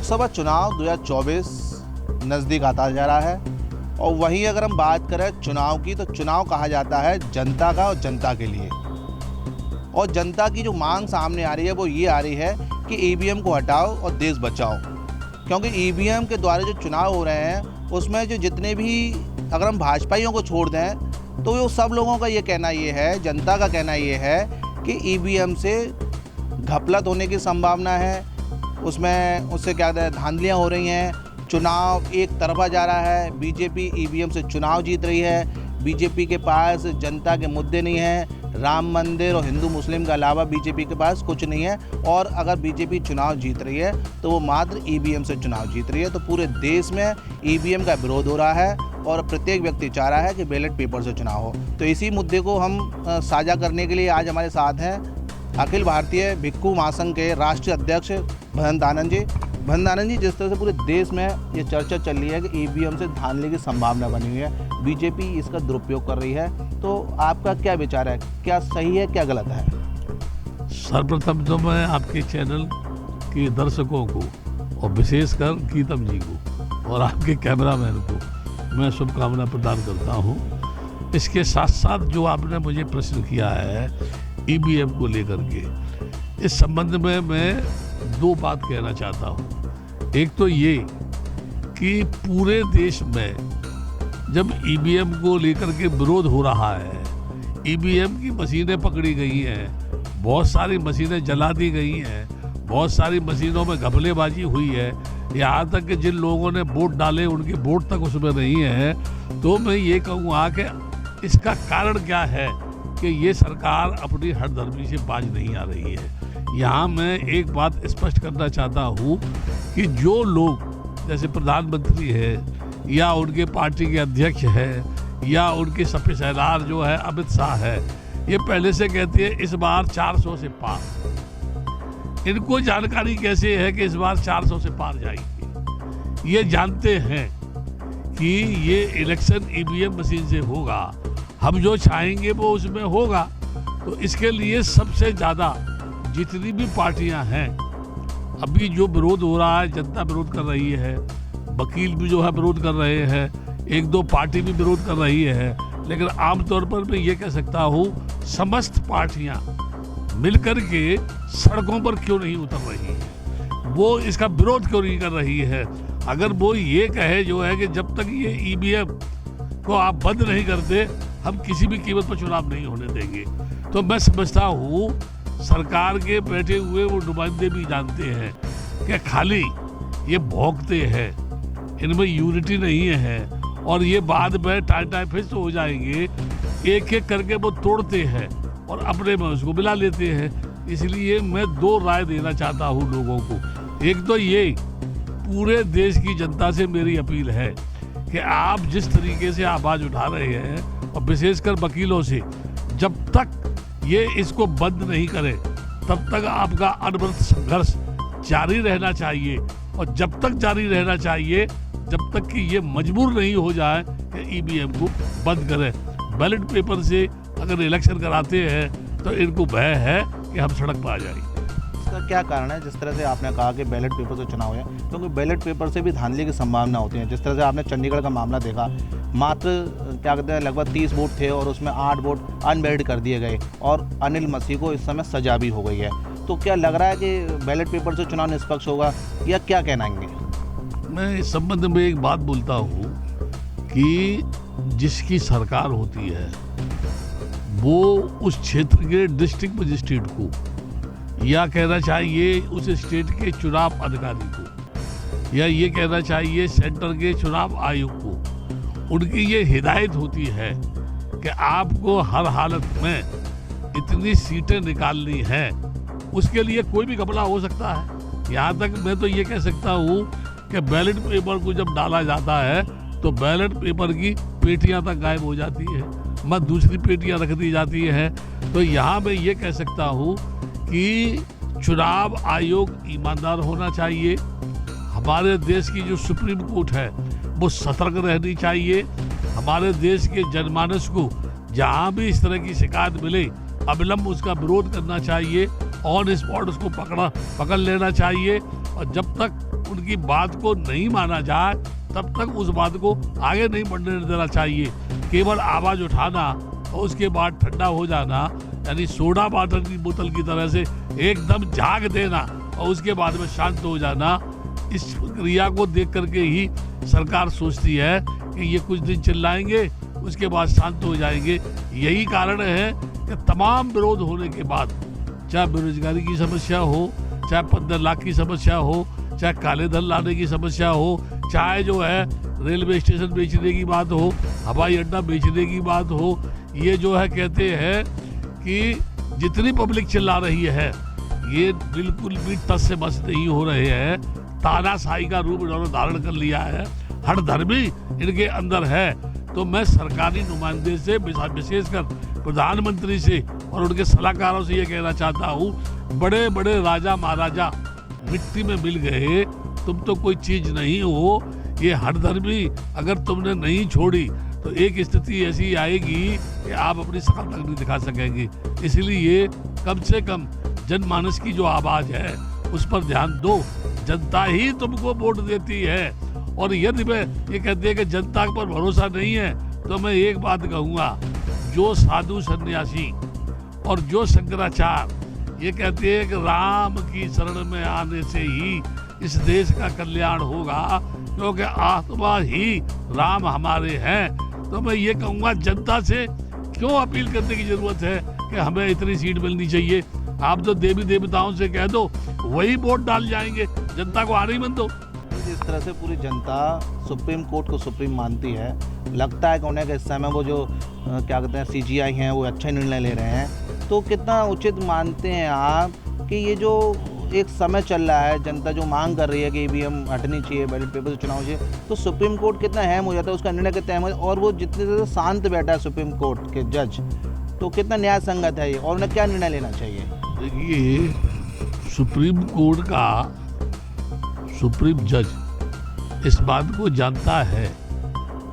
लोकसभा चुनाव 2024 नज़दीक आता जा रहा है और वहीं अगर हम बात करें चुनाव की, तो चुनाव कहा जाता है जनता का और जनता के लिए। और जनता की जो मांग सामने आ रही है वो ये आ रही है कि ईवीएम को हटाओ और देश बचाओ। क्योंकि ईवीएम के द्वारा जो चुनाव हो रहे हैं उसमें जो जितने भी, अगर हम भाजपाइयों को छोड़ दें तो वो सब लोगों का ये कहना ये है, जनता का कहना ये है कि ईवीएम से घपलत होने की संभावना है, उसमें उससे क्या कहते हैं धांधलियाँ हो रही हैं, चुनाव एक तरफा जा रहा है, बीजेपी ईवीएम से चुनाव जीत रही है, बीजेपी के पास जनता के मुद्दे नहीं हैं, राम मंदिर और हिंदू मुस्लिम के अलावा बीजेपी के पास कुछ नहीं है, और अगर बीजेपी चुनाव जीत रही है तो वो मात्र ईवीएम से चुनाव जीत रही है। तो पूरे देश में ईवीएम का विरोध हो रहा है और प्रत्येक व्यक्ति चाह रहा है कि बैलेट पेपर से चुनाव हो। तो इसी मुद्दे को हम साझा करने के लिए आज हमारे साथ हैं अखिल भारतीय भिक्खु महासंघ के राष्ट्रीय अध्यक्ष भदंत आनंद जी। भदंत आनंद जी, जिस तरह से पूरे देश में ये चर्चा चल रही है कि ईवीएम से धांधली की संभावना बनी हुई है, बीजेपी इसका दुरुपयोग कर रही है, तो आपका क्या विचार है, क्या सही है क्या गलत है? सर्वप्रथम तो मैं आपके चैनल के दर्शकों को और विशेषकर गीतम जी को और आपके कैमरामैन को मैं शुभकामना प्रदान करता हूँ। इसके साथ साथ जो आपने मुझे प्रश्न किया है ईवीएम को लेकर के, इस संबंध में मैं दो बात कहना चाहता हूँ। एक तो ये कि पूरे देश में जब ईवीएम को लेकर के विरोध हो रहा है, ईवीएम की मशीनें पकड़ी गई हैं, बहुत सारी मशीनें जला दी गई हैं, बहुत सारी मशीनों में घपलेबाजी हुई है, यहाँ तक कि जिन लोगों ने वोट डाले उनके वोट तक उसमें नहीं है, तो मैं ये कहूँगा कि इसका कारण क्या है कि ये सरकार अपनी हरदर्मी से बाज नहीं आ रही है। यहाँ मैं एक बात स्पष्ट करना चाहता हूँ कि जो लोग जैसे प्रधानमंत्री है या उनके पार्टी के अध्यक्ष है या उनके सफेसरदार जो है अमित शाह है, ये पहले से कहते हैं इस बार 400 से पार। इनको जानकारी कैसे है कि इस बार 400 से पार जाएंगे? ये जानते हैं कि ये इलेक्शन ईवीएम मशीन से होगा, हम जो चाहेंगे वो उसमें होगा। तो इसके लिए सबसे ज़्यादा जितनी भी पार्टियां हैं, अभी जो विरोध हो रहा है, जनता विरोध कर रही है, वकील भी जो है विरोध कर रहे हैं, एक दो पार्टी भी विरोध कर रही है, लेकिन आमतौर पर मैं ये कह सकता हूँ समस्त पार्टियां मिलकर के सड़कों पर क्यों नहीं उतर रही है, वो इसका विरोध क्यों नहीं कर रही है? अगर वो ये कहे जो है कि जब तक ये ईवीएम को आप बंद नहीं करते हम किसी भी कीमत पर चुनाव नहीं होने देंगे, तो मैं समझता हूँ सरकार के बैठे हुए वो नुमाइंदे भी जानते हैं कि खाली ये भौंकते हैं, इनमें यूनिटी नहीं है और ये बाद में टाई फिर हो जाएंगे, एक एक करके वो तोड़ते हैं और अपने में उसको मिला लेते हैं। इसलिए मैं दो राय देना चाहता हूँ लोगों को। एक तो ये पूरे देश की जनता से मेरी अपील है कि आप जिस तरीके से आवाज़ उठा रहे हैं और विशेषकर वकीलों से, जब तक ये इसको बंद नहीं करें तब तक आपका अनवरत संघर्ष जारी रहना चाहिए, और जब तक जारी रहना चाहिए जब तक कि ये मजबूर नहीं हो जाए कि ईवीएम को बंद करें। बैलेट पेपर से अगर इलेक्शन कराते हैं तो इनको भय है कि हम सड़क पर आ जाएंगे। इसका क्या कारण है? जिस तरह से आपने कहा कि बैलेट पेपर से चुनाव है, क्योंकि बैलेट पेपर से भी धांधली की संभावना होती है। जिस तरह से आपने चंडीगढ़ का मामला देखा, मात्र क्या कहते हैं लगभग 30 वोट थे और उसमें 8 वोट अनवैलिड कर दिए गए और अनिल मसीह को इस समय सजा भी हो गई है। तो क्या लग रहा है कि बैलेट पेपर से चुनाव निष्पक्ष होगा या क्या कहनाएंगे? मैं इस संबंध में एक बात बोलता हूँ कि जिसकी सरकार होती है वो उस क्षेत्र के डिस्ट्रिक्ट मजिस्ट्रेट को, या कहना चाहिए उस स्टेट के चुनाव अधिकारी को, या ये कहना चाहिए सेंटर के चुनाव आयोग को, उनकी ये हिदायत होती है कि आपको हर हालत में इतनी सीटें निकालनी है। उसके लिए कोई भी घपला हो सकता है। यहाँ तक मैं तो ये कह सकता हूँ कि बैलेट पेपर को जब डाला जाता है तो बैलेट पेपर की पेटियाँ तक गायब हो जाती है, मत दूसरी पेटियाँ रख दी जाती हैं। तो यहाँ मैं ये कह सकता हूँ कि चुनाव आयोग ईमानदार होना चाहिए। हमारे देश की जो सुप्रीम कोर्ट है वो सतर्क रहनी चाहिए। हमारे देश के जनमानस को जहाँ भी इस तरह की शिकायत मिले अविलंब उसका विरोध करना चाहिए, ऑन स्पॉट उसको पकड़ लेना चाहिए। और जब तक उनकी बात को नहीं माना जाए तब तक उस बात को आगे नहीं बढ़ने देना चाहिए। केवल आवाज उठाना और उसके बाद ठंडा हो जाना, यानी सोडा वाटर की बोतल की तरह से एकदम झाग देना और उसके बाद में शांत हो जाना, इस क्रिया को देख करके ही सरकार सोचती है कि ये कुछ दिन चिल्लाएंगे उसके बाद शांत हो जाएंगे। यही कारण है कि तमाम विरोध होने के बाद, चाहे बेरोजगारी की समस्या हो, चाहे 15 लाख की समस्या हो, चाहे काले धन लाने की समस्या हो, चाहे जो है रेलवे स्टेशन बेचने की बात हो, हवाई अड्डा बेचने की बात हो, ये जो है कहते हैं कि जितनी पब्लिक चिल्ला रही है ये बिल्कुल भी टस से बस नहीं हो रहे हैं। तानाशाही का रूप इन्होंने धारण कर लिया है, हठधर्मी इनके अंदर है। तो मैं सरकारी नुमाइंदे से, विशेषकर प्रधानमंत्री से और उनके सलाहकारों से ये कहना चाहता हूँ, बड़े बड़े राजा महाराजा मिट्टी में मिल गए, तुम तो कोई चीज नहीं हो। ये हठधर्मी अगर तुमने नहीं छोड़ी तो एक स्थिति ऐसी आएगी कि आप अपनी शकल तक नहीं दिखा सकेंगे। इसलिए कम से कम जनमानस की जो आवाज है उस पर ध्यान दो। जनता ही तुमको वोट देती है। और यदि मैं ये कहते हैं कि जनता पर भरोसा नहीं है तो मैं एक बात कहूँगा, जो साधु सन्यासी और जो शंकराचार्य ये कहते हैं कि राम की शरण में आने से ही इस देश का कल्याण होगा, क्योंकि आत्मा ही राम हमारे हैं, तो मैं ये कहूँगा जनता से क्यों अपील करने की जरूरत है कि हमें इतनी सीट मिलनी चाहिए। आप जो देवी देवताओं से कह दो वही वोट डाल जाएंगे, जनता को आने ही मत दो। जिस तरह से पूरी जनता सुप्रीम कोर्ट को सुप्रीम मानती है, लगता है कि उन्हें इस समय वो जो क्या कहते हैं CGI हैं वो अच्छा निर्णय ले रहे हैं, तो कितना उचित मानते हैं आप कि ये जो एक समय चल रहा है, जनता जो मांग कर रही है कि EVM हटनी चाहिए, बैलेट पेपर से चुनाव चाहिए, तो सुप्रीम कोर्ट कितना अहम हो जाता है, उसका निर्णय कितना अहम है, और वो जितने ज़्यादा शांत बैठा है सुप्रीम कोर्ट के जज, तो कितना न्याय संगत है ये, और उन्हें क्या निर्णय लेना चाहिए? देखिए, सुप्रीम कोर्ट का सुप्रीम जज इस बात को जानता है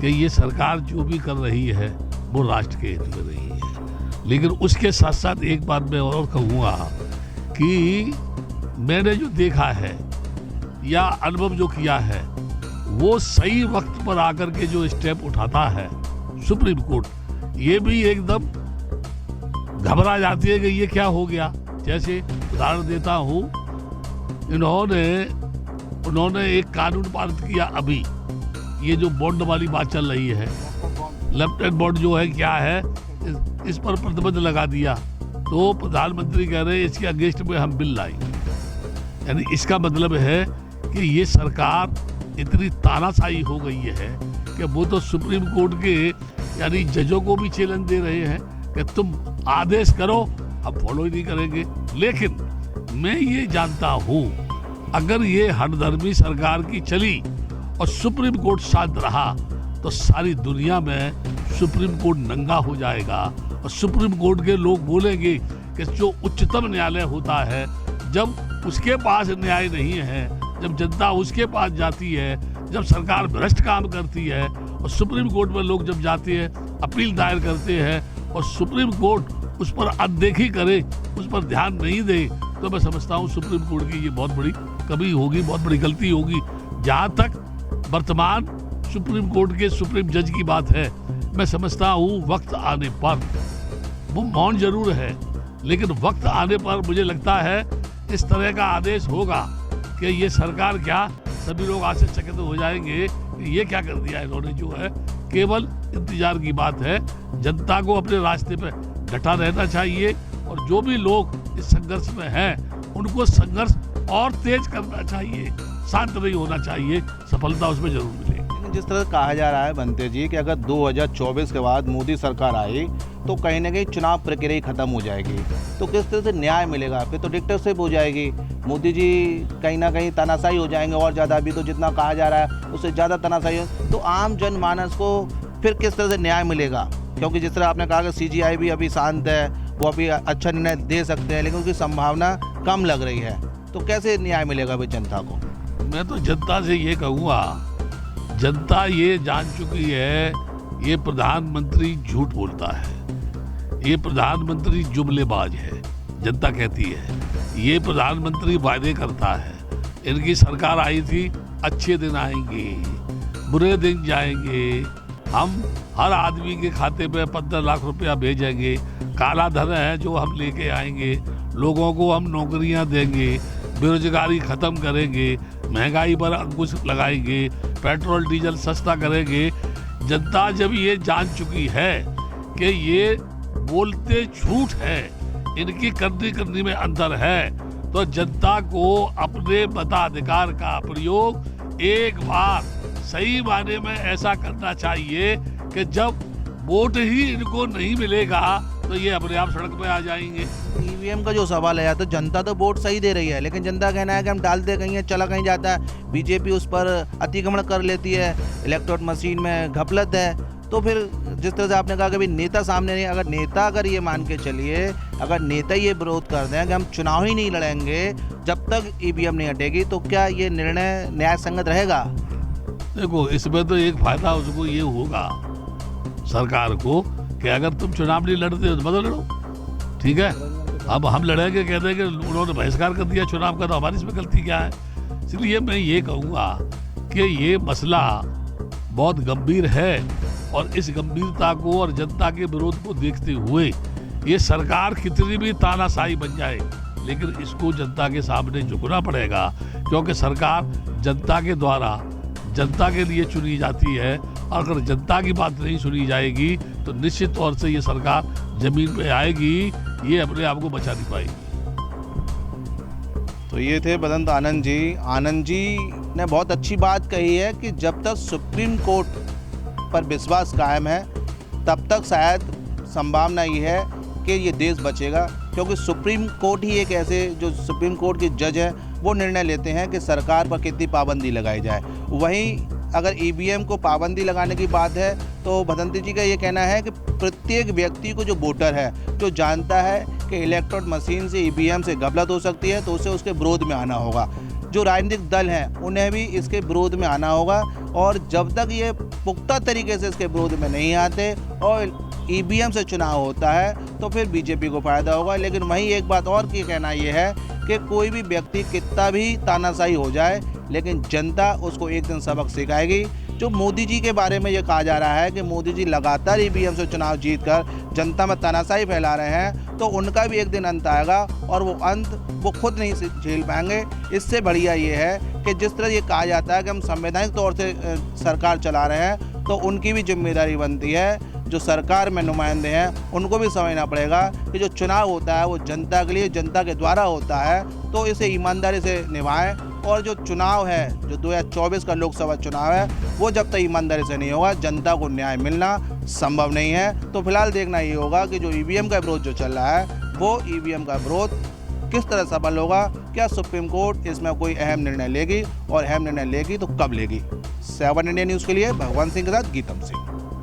कि ये सरकार जो भी कर रही है वो राष्ट्र के हित में नहीं है। लेकिन उसके साथ साथ एक बात मैं और कहूँगा कि मैंने जो देखा है या अनुभव जो किया है, वो सही वक्त पर आकर के जो स्टेप उठाता है सुप्रीम कोर्ट, ये भी एकदम घबरा जाती है कि ये क्या हो गया। जैसे उदाहरण देता हूँ, उन्होंने एक कानून पारित किया अभी, ये जो बॉन्ड वाली बात चल रही है, लेफ्ट हैंड बॉन्ड जो है क्या है, इस पर प्रतिबंध लगा दिया। तो प्रधानमंत्री कह रहे हैं इसके अगेंस्ट में हम बिल लाएंगे। यानी इसका मतलब है कि ये सरकार इतनी तानाशाही हो गई है कि वो तो सुप्रीम कोर्ट के यानी जजों को भी चैलेंज दे रहे हैं कि तुम आदेश करो, हम फॉलो ही नहीं करेंगे। लेकिन मैं ये जानता हूँ, अगर ये हठधर्मी सरकार की चली और सुप्रीम कोर्ट शांत रहा तो सारी दुनिया में सुप्रीम कोर्ट नंगा हो जाएगा और सुप्रीम कोर्ट के लोग बोलेंगे कि जो उच्चतम न्यायालय होता है, जब उसके पास न्याय नहीं है, जब जनता उसके पास जाती है, जब सरकार भ्रष्ट काम करती है और सुप्रीम कोर्ट में लोग जब जाते हैं, अपील दायर करते हैं और सुप्रीम कोर्ट उस पर अनदेखी करे, उस पर ध्यान नहीं दे, तो मैं समझता हूँ सुप्रीम कोर्ट की ये बहुत बड़ी कमी होगी, बहुत बड़ी गलती होगी। जहाँ तक वर्तमान सुप्रीम कोर्ट के सुप्रीम जज की बात है, मैं समझता हूँ वक्त आने पर, वो मौन जरूर है, लेकिन वक्त आने पर मुझे लगता है इस तरह का आदेश होगा कि ये सरकार क्या, सभी लोग आश्चर्यचकित हो जाएंगे कि ये क्या कर दिया इन्होंने। जो है केवल इंतजार की बात है, जनता को अपने रास्ते पे डटा रहना चाहिए और जो भी लोग इस संघर्ष में हैं उनको संघर्ष और तेज करना चाहिए, शांत नहीं होना चाहिए, सफलता उसमें जरूर मिलेगी। जिस तरह कहा जा रहा है बनते जी कि अगर 2024 के बाद मोदी सरकार आई तो कहीं ना कहीं चुनाव प्रक्रिया ही खत्म हो जाएगी, तो किस तरह से न्याय मिलेगा? फिर तो डिक्टेटरशिप हो जाएगी, मोदी जी कहीं ना कहीं तानाशाही हो जाएंगे और ज़्यादा। अभी तो जितना कहा जा रहा है उससे ज़्यादा तानाशाही हो, तो आम जनमानस को फिर किस तरह से न्याय मिलेगा? क्योंकि जिस तरह आपने कहा कि CGI भी अभी शांत है, वो अभी अच्छा निर्णय दे सकते हैं, लेकिन उसकी संभावना कम लग रही है, तो कैसे न्याय मिलेगा अभी जनता को? मैं तो जनता से ये कहूँगा, जनता ये जान चुकी है ये प्रधानमंत्री झूठ बोलता है, ये प्रधानमंत्री जुमलेबाज है। जनता कहती है ये प्रधानमंत्री वायदे करता है, इनकी सरकार आई थी, अच्छे दिन आएंगे, बुरे दिन जाएंगे, हम हर आदमी के खाते पे 15 लाख रुपया भेजेंगे, काला धन है जो हम लेके आएंगे, लोगों को हम नौकरियां देंगे, बेरोजगारी खत्म करेंगे, महंगाई पर अंकुश लगाएंगे, पेट्रोल डीजल सस्ता करेंगे। जनता जब ये जान चुकी है कि ये बोलते झूठ है, इनकी करनी में अंतर है, तो जनता को अपने मताधिकार का प्रयोग एक बार सही मायने में ऐसा करना चाहिए कि जब वोट ही इनको नहीं मिलेगा तो ये अपने आप सड़क पे आ जाएंगे। ईवीएम का जो सवाल है, तो जनता तो वोट सही दे रही है, लेकिन जनता का कहना है कि हम डालते कहीं है, चला कहीं जाता है, बीजेपी उस पर अतिक्रमण कर लेती है, इलेक्ट्रोनिक मशीन में घपलत है। तो फिर जिस तरह से आपने कहा कि भाई नेता सामने नहीं, अगर नेता अगर ये मान के चलिए, अगर नेता ये विरोध कर दें कि हम चुनाव ही नहीं लड़ेंगे जब तक ईवीएम नहीं हटेगी, तो क्या ये निर्णय न्याय संगत रहेगा? देखो, इसमें तो एक फायदा उसको ये होगा सरकार को कि अगर तुम चुनाव नहीं लड़ते हो तो मत लड़ो, ठीक है। अब हम लड़ेंगे, कहते हैं कि उन्होंने बहिष्कार कर दिया चुनाव का, तो हमारी इसमें गलती क्या है? इसलिए मैं ये कहूँगा कि ये मसला बहुत गंभीर है और इस गंभीरता को और जनता के विरोध को देखते हुए ये सरकार कितनी भी तानाशाही बन जाए, लेकिन इसको जनता के सामने झुकना पड़ेगा, क्योंकि सरकार जनता के द्वारा जनता के लिए चुनी जाती है। और अगर जनता की बात नहीं सुनी जाएगी तो निश्चित तौर से ये सरकार जमीन पे आएगी, ये अपने आप को बचा नहीं पाएगी। तो ये थे बदंत आनंद जी। आनंद जी ने बहुत अच्छी बात कही है कि जब तक सुप्रीम कोर्ट पर विश्वास कायम है तब तक शायद संभावना ये है कि ये देश बचेगा, क्योंकि सुप्रीम कोर्ट ही एक ऐसे जो सुप्रीम कोर्ट के जज हैं वो निर्णय लेते हैं कि सरकार पर कितनी पाबंदी लगाई जाए। वहीं अगर ईवीएम को पाबंदी लगाने की बात है तो बदंती जी का ये कहना है कि प्रत्येक व्यक्ति को, जो वोटर है, जो जानता है कि इलेक्ट्रॉनिक मशीन से ईवीएम से गलत हो सकती है, तो उसे उसके विरोध में आना होगा। जो राजनीतिक दल हैं उन्हें भी इसके विरोध में आना होगा, और जब तक ये पुख्ता तरीके से इसके विरोध में नहीं आते और ईवीएम से चुनाव होता है तो फिर बीजेपी को फ़ायदा होगा। लेकिन वहीं एक बात और की कहना ये है कि कोई भी व्यक्ति कितना भी तानाशाही हो जाए, लेकिन जनता उसको एक दिन सबक सिखाएगी। जो मोदी जी के बारे में ये कहा जा रहा है कि मोदी जी लगातार ईवीएम से चुनाव जीतकर जनता में तानाशाही फैला रहे हैं, तो उनका भी एक दिन अंत आएगा और वो अंत वो खुद नहीं झेल पाएंगे। इससे बढ़िया ये है कि जिस तरह ये कहा जाता है कि हम संवैधानिक तौर से सरकार चला रहे हैं, तो उनकी भी जिम्मेदारी बनती है, जो सरकार में नुमाइंदे हैं उनको भी समझना पड़ेगा कि जो चुनाव होता है वो जनता के लिए, जनता के द्वारा होता है, तो इसे ईमानदारी से निभाएं। और जो चुनाव है, जो 2024 का लोकसभा चुनाव है, वो जब तक ईमानदारी से नहीं होगा, जनता को न्याय मिलना संभव नहीं है। तो फिलहाल देखना ये होगा कि जो ईवीएम का विरोध जो चल रहा है, वो ईवीएम का विरोध किस तरह सफल होगा। क्या सुप्रीम कोर्ट इसमें कोई अहम निर्णय लेगी, और अहम निर्णय लेगी तो कब लेगी? 7 इंडिया न्यूज़ के लिए भगवान सिंह के साथ गीतम सिंह।